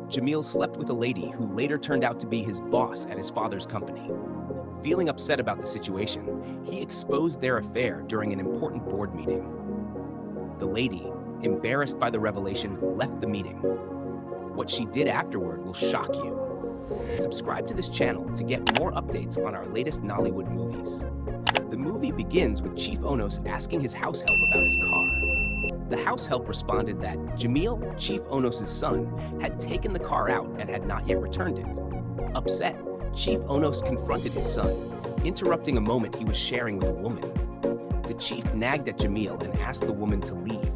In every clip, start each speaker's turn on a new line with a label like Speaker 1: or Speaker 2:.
Speaker 1: Jamil slept with a lady who later turned out to be his boss at his father's company. Feeling upset about the situation, he exposed their affair during an important board meeting. The lady, embarrassed by the revelation, left the meeting. What she did afterward will shock you. Subscribe to this channel to get more updates on our latest Nollywood movies. The movie begins with Chief Onos asking his house help about his car. The house help responded that Jamil, Chief Onos' son, had taken the car out and had not yet returned it. Upset, Chief Onos confronted his son, interrupting a moment he was sharing with a woman. The chief nagged at Jamil and asked the woman to leave.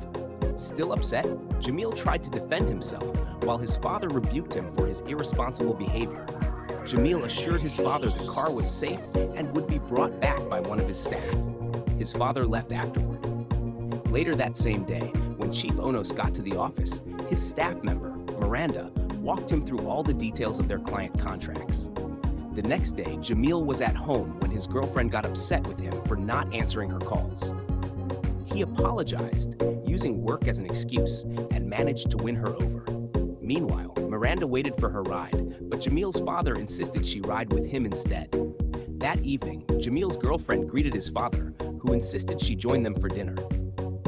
Speaker 1: Still upset, Jamil tried to defend himself, while his father rebuked him for his irresponsible behavior. Jamil assured his father the car was safe and would be brought back by one of his staff. His father left afterward. Later that same day, when Chief Onos got to the office, his staff member, Miranda, walked him through all the details of their client contracts. The next day, Jamil was at home when his girlfriend got upset with him for not answering her calls. He apologized, using work as an excuse, and managed to win her over. Meanwhile, Miranda waited for her ride, but Jamil's father insisted she ride with him instead. That evening, Jamil's girlfriend greeted his father, who insisted she join them for dinner.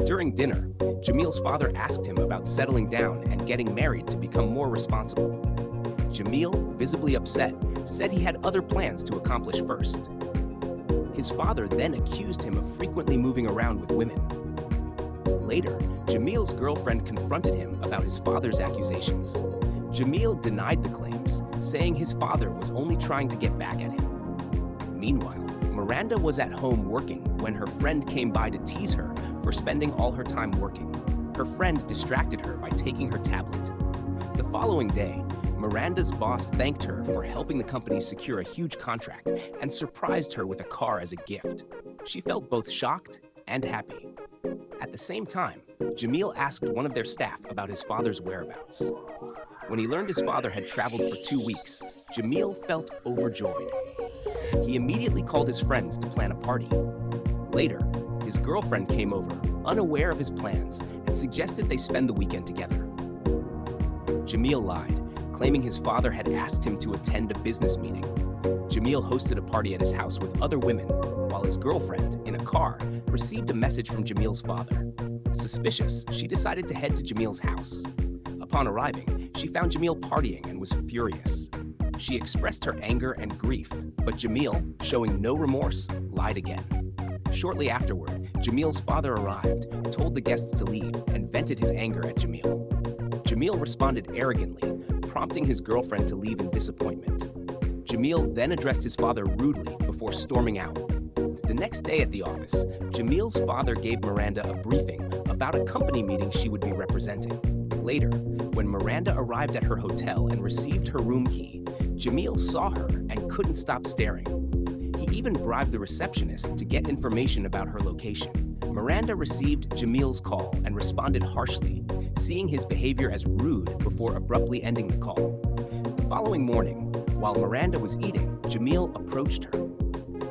Speaker 1: During dinner, Jamil's father asked him about settling down and getting married to become more responsible. Jamil, visibly upset, said he had other plans to accomplish first. His father then accused him of frequently moving around with women. Later, Jamil's girlfriend confronted him about his father's accusations. Jamil denied the claims, saying his father was only trying to get back at him. Meanwhile, Miranda was at home working when her friend came by to tease her for spending all her time working. Her friend distracted her by taking her tablet. The following day, Miranda's boss thanked her for helping the company secure a huge contract and surprised her with a car as a gift. She felt both shocked and happy. At the same time, Jamil asked one of their staff about his father's whereabouts. When he learned his father had traveled for 2 weeks, Jamil felt overjoyed. He immediately called his friends to plan a party. Later, his girlfriend came over, unaware of his plans, and suggested they spend the weekend together. Jamil lied, claiming his father had asked him to attend a business meeting. Jamil hosted a party at his house with other women, while his girlfriend, in a car, received a message from Jamil's father. Suspicious, she decided to head to Jamil's house. Upon arriving, she found Jamil partying and was furious. She expressed her anger and grief, but Jamil, showing no remorse, lied again. Shortly afterward, Jamil's father arrived, told the guests to leave, and vented his anger at Jamil. Jamil responded arrogantly, prompting his girlfriend to leave in disappointment. Jamil then addressed his father rudely before storming out. The next day at the office, Jamil's father gave Miranda a briefing about a company meeting she would be representing. Later, when Miranda arrived at her hotel and received her room key, Jamil saw her and couldn't stop staring. He even bribed the receptionist to get information about her location. Miranda received Jamil's call and responded harshly, seeing his behavior as rude before abruptly ending the call. The following morning, while Miranda was eating, Jamil approached her.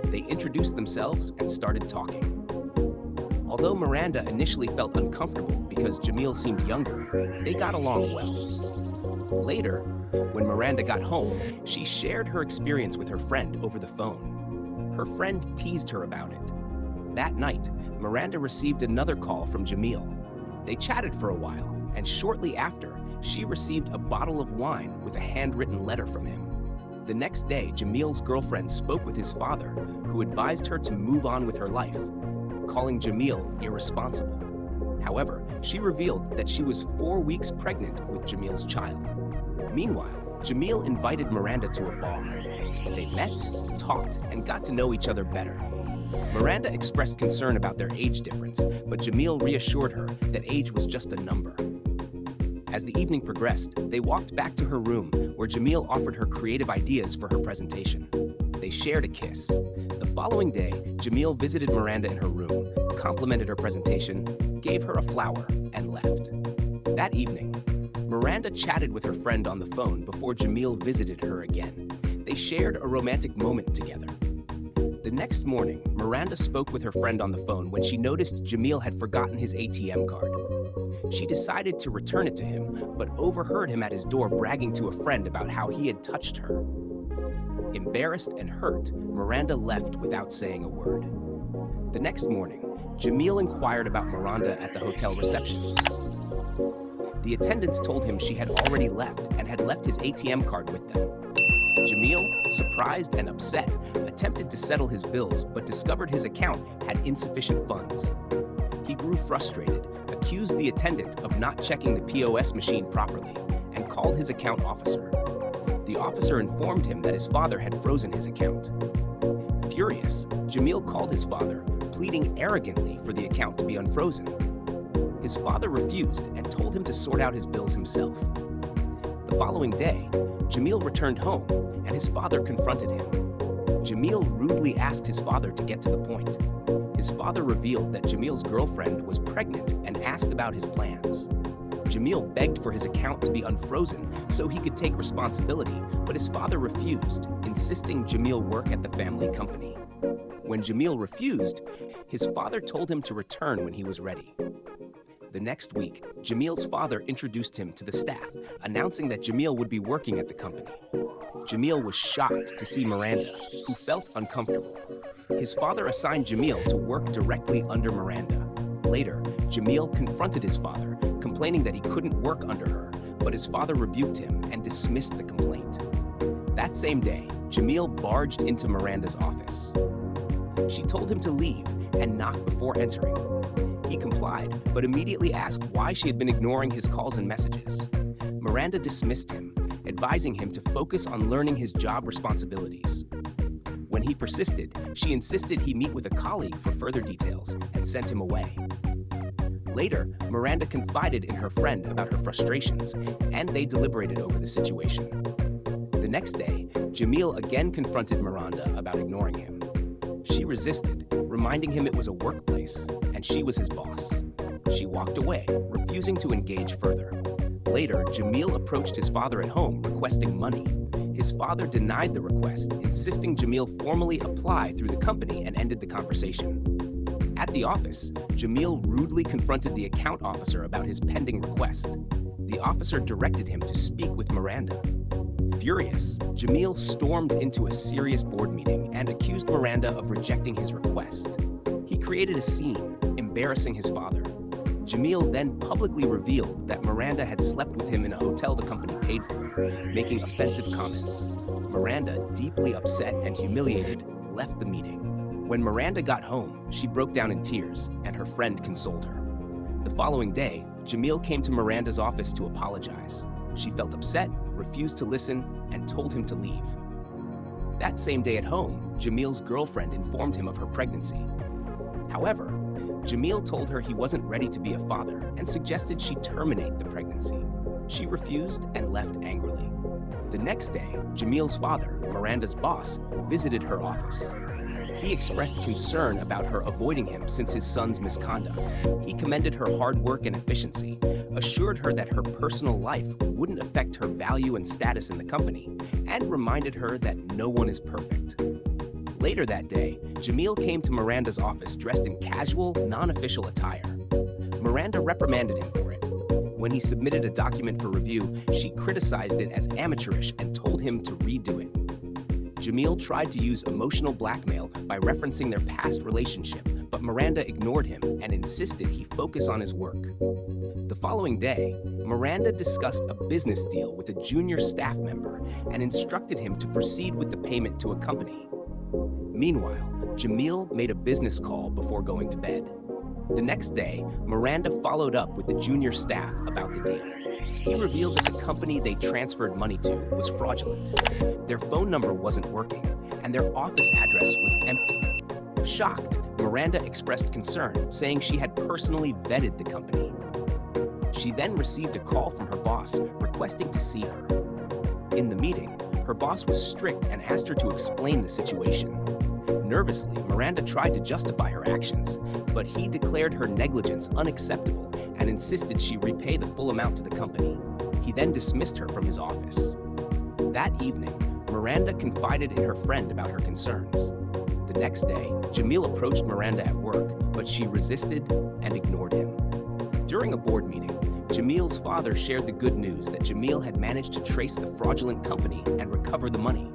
Speaker 1: They introduced themselves and started talking. Although Miranda initially felt uncomfortable because Jamil seemed younger, they got along well. Later, when Miranda got home, she shared her experience with her friend over the phone. Her friend teased her about it. That night, Miranda received another call from Jamil. They chatted for a while, and shortly after, she received a bottle of wine with a handwritten letter from him. The next day, Jamil's girlfriend spoke with his father, who advised her to move on with her life, calling Jamil irresponsible. However, she revealed that she was 4 weeks pregnant with Jamil's child. Meanwhile, Jamil invited Miranda to a bar. They met, talked, and got to know each other better. Miranda expressed concern about their age difference, but Jamil reassured her that age was just a number. As the evening progressed, they walked back to her room, where Jamil offered her creative ideas for her presentation. They shared a kiss. The following day, Jamil visited Miranda in her room, complimented her presentation, gave her a flower, and left. That evening, Miranda chatted with her friend on the phone before Jamil visited her again. They shared a romantic moment together. The next morning, Miranda spoke with her friend on the phone when she noticed Jamil had forgotten his ATM card. She decided to return it to him, but overheard him at his door bragging to a friend about how he had touched her. Embarrassed and hurt, Miranda left without saying a word. The next morning, Jamil inquired about Miranda at the hotel reception. The attendants told him she had already left and had left his ATM card with them. Jamil, surprised and upset, attempted to settle his bills but discovered his account had insufficient funds. He grew frustrated, accused the attendant of not checking the POS machine properly, and called his account officer. The officer informed him that his father had frozen his account. Furious, Jamil called his father, pleading arrogantly for the account to be unfrozen. His father refused and told him to sort out his bills himself. The following day, Jamil returned home and his father confronted him. Jamil rudely asked his father to get to the point. His father revealed that Jamil's girlfriend was pregnant and asked about his plans. Jamil begged for his account to be unfrozen so he could take responsibility, but his father refused, insisting Jamil work at the family company. When Jamil refused, his father told him to return when he was ready. The next week, Jamil's father introduced him to the staff, announcing that Jamil would be working at the company. Jamil was shocked to see Miranda, who felt uncomfortable. His father assigned Jamil to work directly under Miranda. Later, Jamil confronted his father, complaining that he couldn't work under her, but his father rebuked him and dismissed the complaint. That same day, Jamil barged into Miranda's office. She told him to leave and knock before entering. He complied, but immediately asked why she had been ignoring his calls and messages. Miranda dismissed him, advising him to focus on learning his job responsibilities. When he persisted, she insisted he meet with a colleague for further details and sent him away. Later, Miranda confided in her friend about her frustrations, and they deliberated over the situation. The next day, Jamil again confronted Miranda about ignoring him. She resisted, reminding him it was a workplace, and she was his boss. She walked away, refusing to engage further. Later, Jamil approached his father at home, requesting money. His father denied the request, insisting Jamil formally apply through the company and ended the conversation. At the office, Jamil rudely confronted the account officer about his pending request. The officer directed him to speak with Miranda. Furious, Jamil stormed into a serious board meeting and accused Miranda of rejecting his request. He created a scene, embarrassing his father. Jamil then publicly revealed that Miranda had slept with him in a hotel the company paid for, making offensive comments. Miranda, deeply upset and humiliated, left the meeting. When Miranda got home, she broke down in tears, and her friend consoled her. The following day, Jamil came to Miranda's office to apologize. She felt upset, refused to listen, and told him to leave. That same day at home, Jamil's girlfriend informed him of her pregnancy. However, Jamil told her he wasn't ready to be a father and suggested she terminate the pregnancy. She refused and left angrily. The next day, Jamil's father, Miranda's boss, visited her office. He expressed concern about her avoiding him since his son's misconduct. He commended her hard work and efficiency, assured her that her personal life wouldn't affect her value and status in the company, and reminded her that no one is perfect. Later that day, Jamil came to Miranda's office dressed in casual, non-official attire. Miranda reprimanded him for it. When he submitted a document for review, she criticized it as amateurish and told him to redo it. Jamil tried to use emotional blackmail by referencing their past relationship, but Miranda ignored him and insisted he focus on his work. The following day, Miranda discussed a business deal with a junior staff member and instructed him to proceed with the payment to a company. Meanwhile, Jamil made a business call before going to bed. The next day, Miranda followed up with the junior staff about the deal. He revealed that the company they transferred money to was fraudulent. Their phone number wasn't working, and their office address was empty. Shocked, Miranda expressed concern, saying she had personally vetted the company. She then received a call from her boss requesting to see her. In the meeting, her boss was strict and asked her to explain the situation. Nervously, Miranda tried to justify her actions, but he declared her negligence unacceptable and insisted she repay the full amount to the company. He then dismissed her from his office. That evening, Miranda confided in her friend about her concerns. The next day, Jamil approached Miranda at work, but she resisted and ignored him. During a board meeting, Jamil's father shared the good news that Jamil had managed to trace the fraudulent company and recover the money.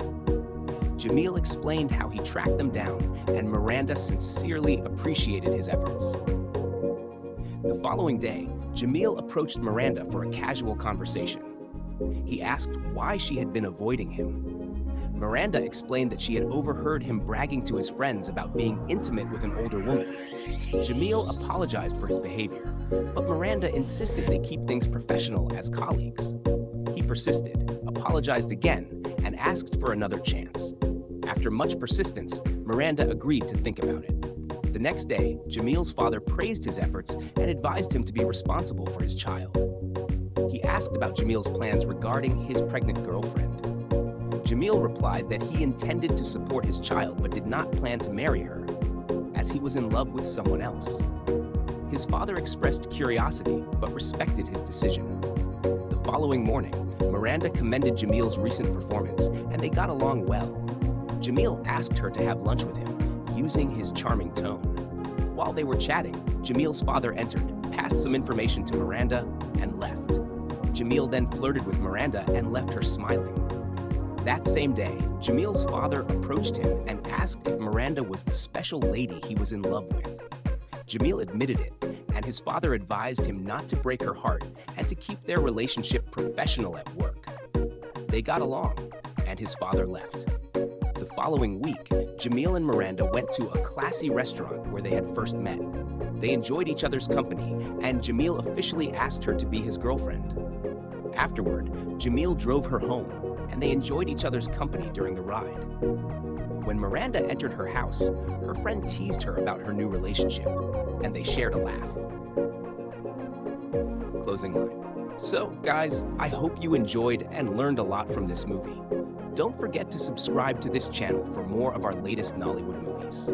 Speaker 1: Jamil explained how he tracked them down, and Miranda sincerely appreciated his efforts. The following day, Jamil approached Miranda for a casual conversation. He asked why she had been avoiding him. Miranda explained that she had overheard him bragging to his friends about being intimate with an older woman. Jamil apologized for his behavior, but Miranda insisted they keep things professional as colleagues. He persisted, apologized again, and asked for another chance. After much persistence, Miranda agreed to think about it. The next day, Jamil's father praised his efforts and advised him to be responsible for his child. He asked about Jamil's plans regarding his pregnant girlfriend. Jamil replied that he intended to support his child but did not plan to marry her, as he was in love with someone else. His father expressed curiosity but respected his decision. The following morning, Miranda commended Jamil's recent performance, and they got along well. Jamil asked her to have lunch with him, using his charming tone. While they were chatting, Jamil's father entered, passed some information to Miranda, and left. Jamil then flirted with Miranda and left her smiling. That same day, Jamil's father approached him and asked if Miranda was the special lady he was in love with. Jamil admitted it, and his father advised him not to break her heart and to keep their relationship professional at work. They got along, and his father left. The following week, Jamil and Miranda went to a classy restaurant where they had first met. They enjoyed each other's company, and Jamil officially asked her to be his girlfriend. Afterward, Jamil drove her home, and they enjoyed each other's company during the ride. When Miranda entered her house, her friend teased her about her new relationship, and they shared a laugh. Closing line. So, guys, I hope you enjoyed and learned a lot from this movie. Don't forget to subscribe to this channel for more of our latest Nollywood movies.